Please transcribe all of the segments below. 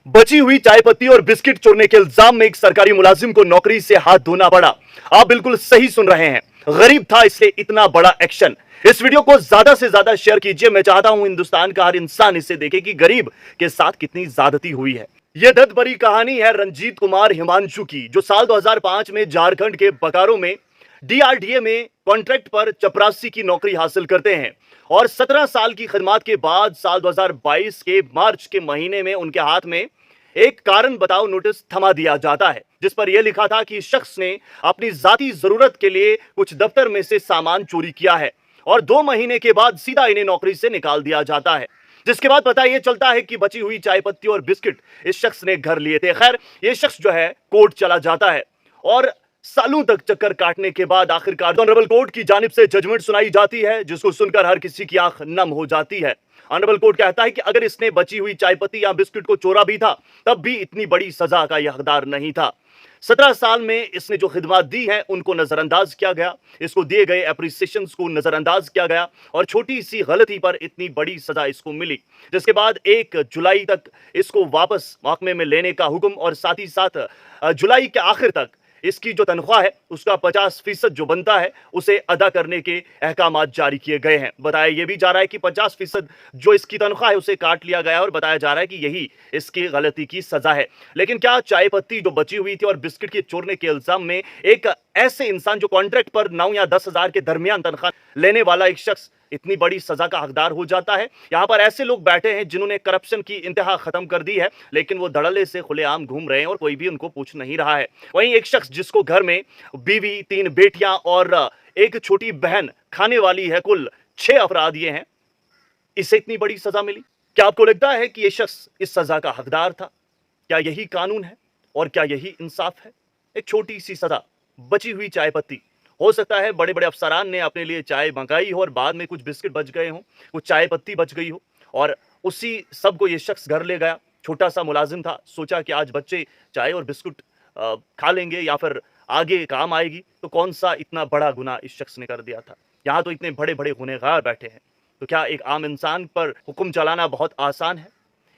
बची हुई चाय पत्ती और बिस्किट चोरने के इल्जाम में एक सरकारी मुलाजिम को नौकरी से हाथ धोना पड़ा। आप बिल्कुल सही सुन रहे हैं, गरीब था इसलिए इतना बड़ा एक्शन। इस वीडियो को ज्यादा से ज्यादा शेयर कीजिए। मैं चाहता हूं हिंदुस्तान का हर इंसान इसे देखे कि गरीब के साथ कितनी ज्यादती हुई है। यह दर्द भरी कहानी है रंजीत कुमार हिमांशु की, जो साल 2005 में झारखंड के बोकारो में डीआरडीए में कॉन्ट्रैक्ट पर चपरासी की नौकरी हासिल करते हैं और 17 साल की खिदमत के बाद साल 2022 के मार्च के महीने में उनके हाथ में एक कारण बताओ नोटिस थमा दिया जाता है, जिस पर यह लिखा था कि शख्स ने अपनी जाती जरूरत के लिए कुछ दफ्तर में से सामान चोरी किया है और 2 महीने के बाद सीधा इन्हें नौकरी से निकाल दिया जाता है। जिसके बाद पता यह चलता है कि बची हुई चाय पत्ती और बिस्किट इस शख्स ने घर लिए थे। खैर, यह शख्स जो है कोर्ट चला जाता है और सालों तक चक्कर काटने के बाद आखिरकार ऑनरेबल कोर्ट की जानिब से जजमेंट सुनाई जाती है, जिसको सुनकर हर किसी की आंख नम हो जाती है। ऑनरेबल कोर्ट कहता है कि अगर इसने बची हुई चाय पत्ती या बिस्किट को चोरा भी था, तब भी इतनी बड़ी सजा का यह हकदार नहीं था। 17 साल में इसने जो खिदमत दी है उनको नजरअंदाज किया गया, इसको दिए गए एप्रिसिएशन को नजरअंदाज किया गया और छोटी सी गलती पर इतनी बड़ी सजा इसको मिली। जिसके बाद 1 जुलाई तक इसको वापस महकमे में लेने का हुक्म और साथ ही साथ जुलाई के आखिर तक इसकी जो तनख्वाह है उसका 50% जो बनता है उसे अदा करने के अहकाम जारी किए गए हैं। बताया यह भी जा रहा है कि 50% जो इसकी तनख्वाह है उसे काट लिया गया है और बताया जा रहा है कि यही इसकी गलती की सजा है। लेकिन क्या चाय पत्ती जो बची हुई थी और बिस्किट के चोरने के इल्जाम में एक ऐसे इंसान जो कॉन्ट्रैक्ट पर 9 या 10 हजार के दरमियान तनख्वाह लेने वाला एक शख्स इतनी बड़ी सजा का हकदार हो जाता है? यहां पर ऐसे लोग बैठे हैं जिन्होंने करप्शन की इंतहा खत्म कर दी है, लेकिन वो धड़ल्ले से खुलेआम घूम रहे हैं और कोई भी उनको पूछ नहीं रहा है। वहीं एक शख्स जिसको घर में बीवी, 3 बेटियां और एक छोटी बहन खाने वाली है, कुल 6 अफराद ये हैं, इसे इतनी बड़ी सजा मिली। क्या आपको लगता है कि यह शख्स इस सजा का हकदार था? क्या यही कानून है और क्या यही इंसाफ है? एक छोटी सी सजा, बची हुई चाय पत्ती। हो सकता है बड़े बड़े अफसरान ने अपने लिए चाय मंगाई हो और बाद में कुछ बिस्किट बच गए हों, कुछ चाय पत्ती बच गई हो और उसी सब को ये शख्स घर ले गया। छोटा सा मुलाजिम था, सोचा कि आज बच्चे चाय और बिस्कुट खा लेंगे या फिर आगे काम आएगी, तो कौन सा इतना बड़ा गुनाह इस शख्स ने कर दिया था। यहाँ तो इतने बड़े बड़े गुनहगार बैठे हैं, तो क्या एक आम इंसान पर हुक्म चलाना बहुत आसान है?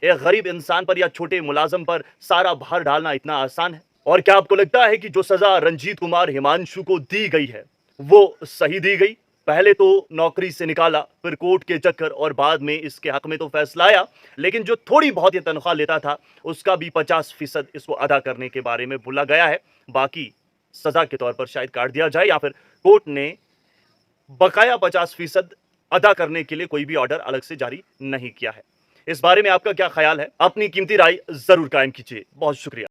एक गरीब इंसान पर या छोटे मुलाजिम पर सारा भार डालना इतना आसान है? और क्या आपको लगता है कि जो सजा रंजीत कुमार हिमांशु को दी गई है वो सही दी गई? पहले तो नौकरी से निकाला, फिर कोर्ट के चक्कर और बाद में इसके हक में तो फैसला आया, लेकिन जो थोड़ी बहुत ये तनख्वाह लेता था उसका भी 50% इसको अदा करने के बारे में बोला गया है। बाकी सजा के तौर पर शायद काट दिया जाए या फिर कोर्ट ने बकाया 50% अदा करने के लिए कोई भी ऑर्डर अलग से जारी नहीं किया है। इस बारे में आपका क्या ख्याल है? अपनी कीमती राय जरूर कायम कीजिए। बहुत शुक्रिया।